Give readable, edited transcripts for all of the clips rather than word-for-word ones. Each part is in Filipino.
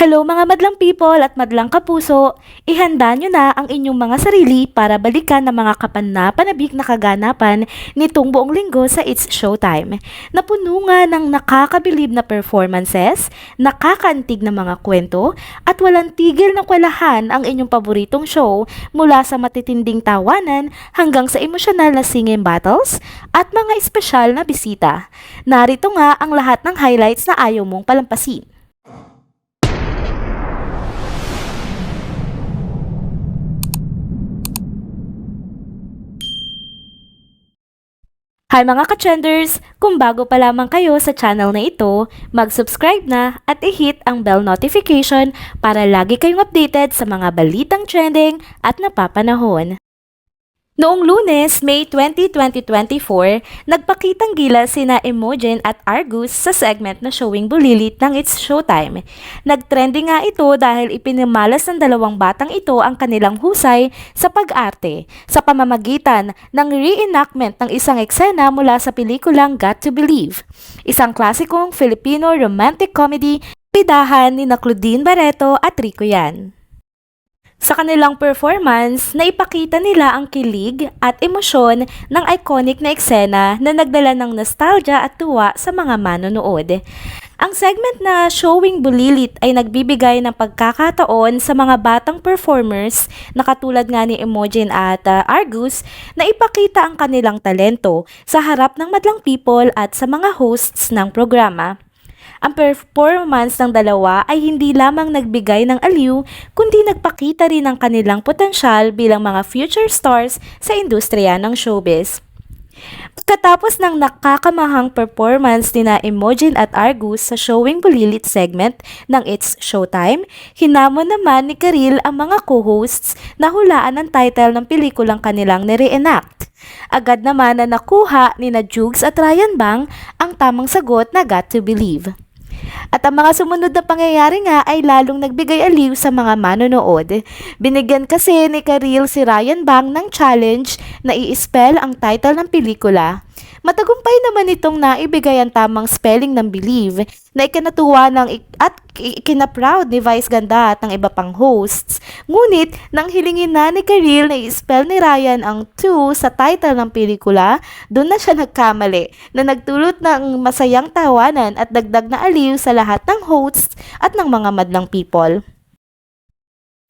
Hello mga madlang people at madlang kapuso! Ihanda nyo na ang inyong mga sarili para balikan ng mga kapanapanabik na kaganapan nitong buong linggo sa It's Showtime. Napuno nga ng nakakabilib na performances, nakakaantig na mga kwento, at walang tigil na kwelahan ang inyong paboritong show mula sa matitinding tawanan hanggang sa emosyonal na singing battles at mga espesyal na bisita. Narito nga ang lahat ng highlights na ayaw mong palampasin. Hi mga ka-trenders! Kung bago pa lamang kayo sa channel na ito, mag-subscribe na at i-hit ang bell notification para lagi kayong updated sa mga balitang trending at napapanahon. Noong Lunes, May 20, 2024, nagpakitang gilas sina Imogen at Argus sa segment na Showing Bulilit ng It's Showtime. Nagtrending nga ito dahil ipinamalas ng dalawang batang ito ang kanilang husay sa pag-arte sa pamamagitan ng reenactment ng isang eksena mula sa pelikulang Got to Believe, isang klasikong Filipino romantic comedy pidahan ni Claudine Barreto at Rico Yan. Sa kanilang performance, naipakita nila ang kilig at emosyon ng iconic na eksena na nagdala ng nostalgia at tuwa sa mga manonood. Ang segment na Showing Bulilit ay nagbibigay ng pagkakataon sa mga batang performers na katulad nga ni Imogen at Argus na ipakita ang kanilang talento sa harap ng madlang people at sa mga hosts ng programa. Ang performance ng dalawa ay hindi lamang nagbigay ng aliw, kundi nagpakita rin ng kanilang potensyal bilang mga future stars sa industriya ng showbiz. Pagkatapos ng nakakamahang performance ni na Imogen at Argus sa Showing Bulilit segment ng It's Showtime, hinamon naman ni Karil ang mga co-hosts na hulaan ang title ng pelikulang kanilang nire-enact. Agad naman na nakuha ni na Jugs at Ryan Bang ang tamang sagot na Got to Believe. At ang mga sumunod na pangyayari nga ay lalong nagbigay aliw sa mga manonood. Binigyan kasi ni Karil si Ryan Bang ng challenge na i-spell ang title ng pelikula. Matagumpay naman itong naibigay ang tamang spelling ng Believe na ikinatuwa at ikinaproud ni Vice Ganda at ng iba pang hosts. Ngunit nang hilingin na ni Karil na i-spell ni Ryan ang 2 sa title ng pelikula, doon na siya nagkamali na nagdulot ng masayang tawanan at dagdag na aliw sa lahat ng hosts at ng mga madlang people.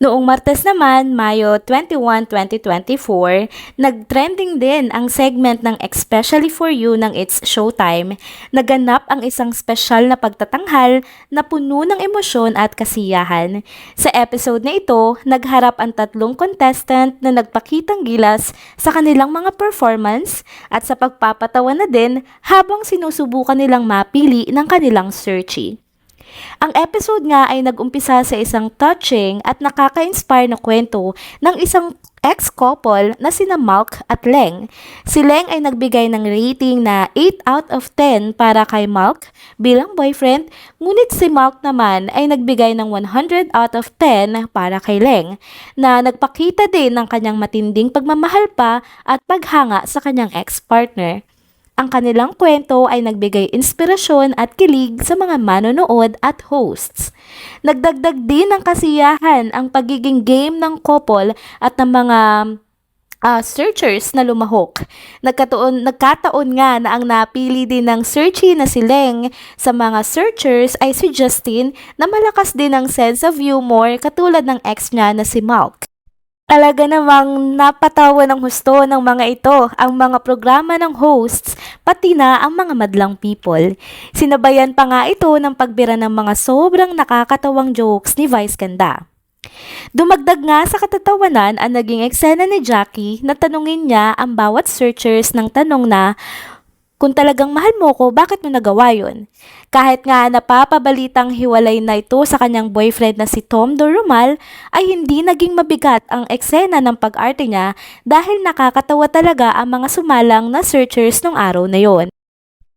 Noong Martes naman, Mayo 21, 2024, nag-trending din ang segment ng Especially for You ng It's Showtime. Naganap ang isang special na pagtatanghal na puno ng emosyon at kasiyahan. Sa episode na ito, nagharap ang tatlong contestant na nagpakitang gilas sa kanilang mga performance at sa pagpapatawa na din habang sinusubukan nilang mapili ng kanilang searchy. Ang episode nga ay nag-umpisa sa isang touching at nakaka-inspire na kwento ng isang ex-couple na sina Malk at Leng. Si Leng ay nagbigay ng rating na 8 out of 10 para kay Malk bilang boyfriend, ngunit si Malk naman ay nagbigay ng 100 out of 10 para kay Leng, na nagpakita din ng kanyang matinding pagmamahal pa at paghanga sa kanyang ex-partner. Ang kanilang kwento ay nagbigay inspirasyon at kilig sa mga manonood at hosts. Nagdagdag din ng kasiyahan ang pagiging game ng couple at ng mga searchers na lumahok. Nagkataon nga na ang napili din ng searchy na si Leng sa mga searchers ay si Justin na malakas din ang sense of humor katulad ng ex niya na si Malk. Talaga namang napatawa ng husto ng mga ito ang mga programa ng hosts, pati na ang mga madlang people. Sinabayan pa nga ito ng pagbira ng mga sobrang nakakatawang jokes ni Vice Ganda. Dumagdag nga sa katatawanan ang naging eksena ni Jackie na tanungin niya ang bawat searchers ng tanong na, kung talagang mahal mo ko, bakit mo nagawa yun? Kahit nga napapabalitang hiwalay na ito sa kanyang boyfriend na si Tom Dorumal, ay hindi naging mabigat ang eksena ng pag-arte niya dahil nakakatawa talaga ang mga sumalang na searchers nung araw na yon.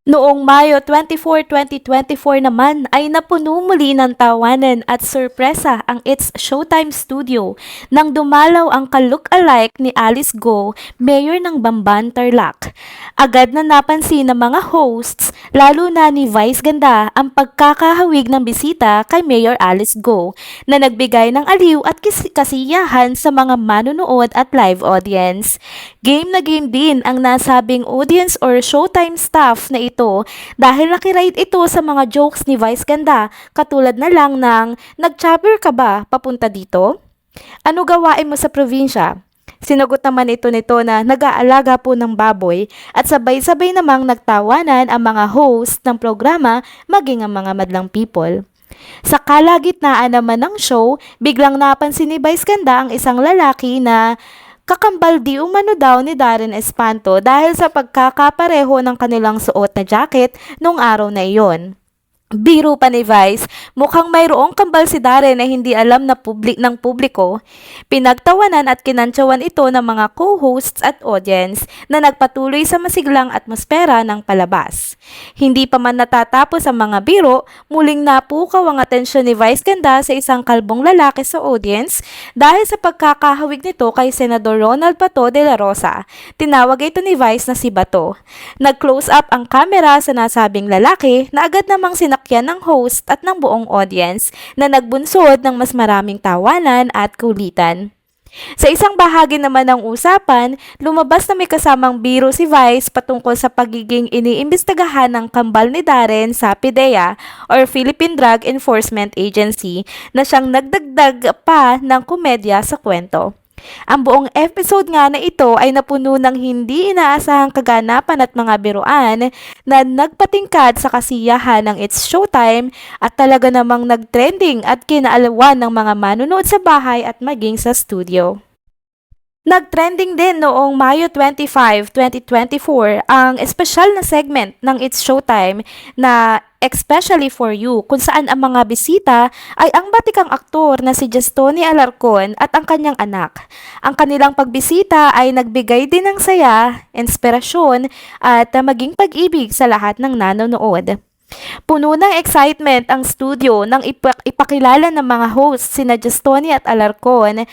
Noong Mayo 24, 2024 naman ay napuno muli ng tawanan at sorpresa ang It's Showtime Studio nang dumalaw ang ka-look-alike ni Alice Go, mayor ng Bamban, Tarlac. Agad na napansin ng mga hosts, lalo na ni Vice Ganda, ang pagkakahawig ng bisita kay Mayor Alice Go na nagbigay ng aliw at kasiyahan sa mga manunood at live audience. Game na game din ang nasabing audience or Showtime staff na ito dahil nakiride ito sa mga jokes ni Vice Ganda katulad na lang ng nag-chopper ka ba papunta dito? Ano gawain mo sa probinsya? Sinagot naman ito nito na nag-aalaga po ng baboy at sabay-sabay namang nagtawanan ang mga host ng programa maging ang mga madlang people. Sa kalagitnaan naman ng show, biglang napansin ni Vice Ganda ang isang lalaki na kakambal di umano daw ni Darren Espanto dahil sa pagkakapareho ng kanilang suot na jacket nung araw na iyon. Biro pa ni Vice, mukhang mayroong kambal si Darren na hindi alam na ng publiko. Pinagtawanan at kinantsawan ito ng mga co-hosts at audience na nagpatuloy sa masiglang atmosfera ng palabas. Hindi pa man natatapos ang mga biro, muling napukaw ang atensyon ni Vice Ganda sa isang kalbong lalaki sa audience dahil sa pagkakahawig nito kay Senador Ronald Bato de la Rosa. Tinawag ito ni Vice na si Bato. Nag-close up ang kamera sa nasabing lalaki na agad namang sinakyan ng host at ng buong audience na nagbunsod ng mas maraming tawanan at kulitan. Sa isang bahagi naman ng usapan, lumabas na may kasamang biro si Vice patungkol sa pagiging iniimbestigahan ng kambal ni Darren sa PIDEA or Philippine Drug Enforcement Agency na siyang nagdagdag pa ng komedya sa kwento. Ang buong episode nga na ito ay napuno ng hindi inaasahang kaganapan at mga biruan na nagpatingkad sa kasiyahan ng It's Showtime at talaga namang nagtrending at kinaalawan ng mga manunood sa bahay at maging sa studio. Nag-trending din noong Mayo 25, 2024 ang espesyal na segment ng It's Showtime na Especially for You kung saan ang mga bisita ay ang batikang aktor na si Gastone Alarcon at ang kanyang anak. Ang kanilang pagbisita ay nagbigay din ng saya, inspirasyon at maging pag-ibig sa lahat ng nanonood. Puno ng excitement ang studio nang ipakilala ng mga hosts sina Gastone Alarcon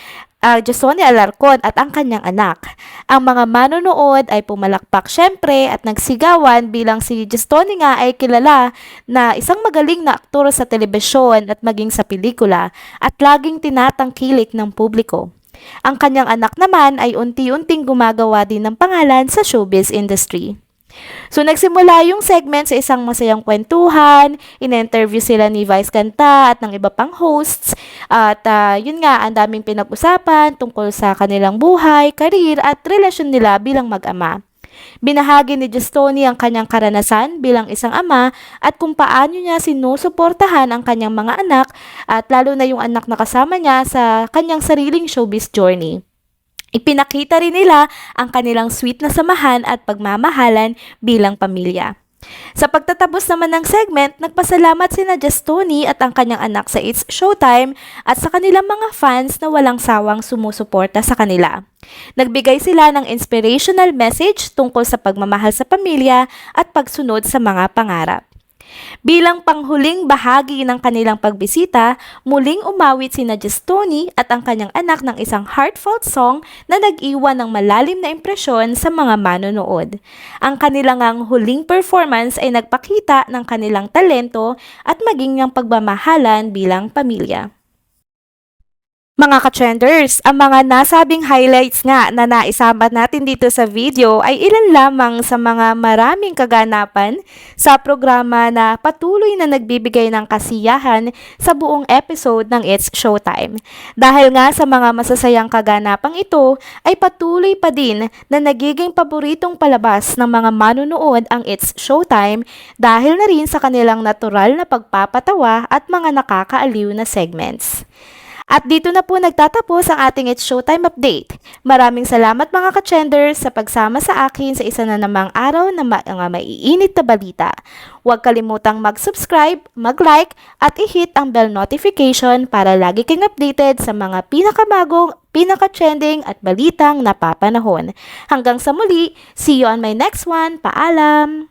at ang kanyang anak. Ang mga manonood ay pumalakpak syempre at nagsigawan bilang si Gastone nga ay kilala na isang magaling na aktor sa telebisyon at maging sa pelikula at laging tinatangkilik ng publiko. Ang kanyang anak naman ay unti-unting gumagawa din ng pangalan sa showbiz industry. So nagsimula yung segment sa isang masayang kwentuhan, in-interview sila ni Vice Ganda at ng iba pang hosts at yun nga, ang daming pinag-usapan tungkol sa kanilang buhay, karir at relasyon nila bilang mag-ama. Binahagi ni Gastone ang kanyang karanasan bilang isang ama at kung paano niya sinusuportahan ang kanyang mga anak at lalo na yung anak na kasama niya sa kanyang sariling showbiz journey. Ipinakita rin nila ang kanilang sweet na samahan at pagmamahalan bilang pamilya. Sa pagtatapos naman ng segment, nagpasalamat sina Gastone at ang kanyang anak sa It's Showtime at sa kanilang mga fans na walang sawang sumusuporta sa kanila. Nagbigay sila ng inspirational message tungkol sa pagmamahal sa pamilya at pagsunod sa mga pangarap. Bilang panghuling bahagi ng kanilang pagbisita, muling umawit sina Gastone at ang kanyang anak ng isang heartfelt song na nag-iwan ng malalim na impresyon sa mga manonood. Ang kanilang huling performance ay nagpakita ng kanilang talento at maging ng pagmamahalan bilang pamilya. Mga ka-trenders, ang mga nasabing highlights nga na naisama natin dito sa video ay ilan lamang sa mga maraming kaganapan sa programa na patuloy na nagbibigay ng kasiyahan sa buong episode ng It's Showtime. Dahil nga sa mga masasayang kaganapang ito ay patuloy pa din na nagiging paboritong palabas ng mga manunood ang It's Showtime dahil na rin sa kanilang natural na pagpapatawa at mga nakakaaliw na segments. At dito na po nagtatapos ang ating It's Showtime update. Maraming salamat mga ka-trenders sa pagsama sa akin sa isa na namang araw na mga maiinit na balita. Huwag kalimutang mag-subscribe, mag-like at i-hit ang bell notification para lagi kang updated sa mga pinakabagong, pinaka-trending at balitang napapanahon. Hanggang sa muli, see you on my next one. Paalam!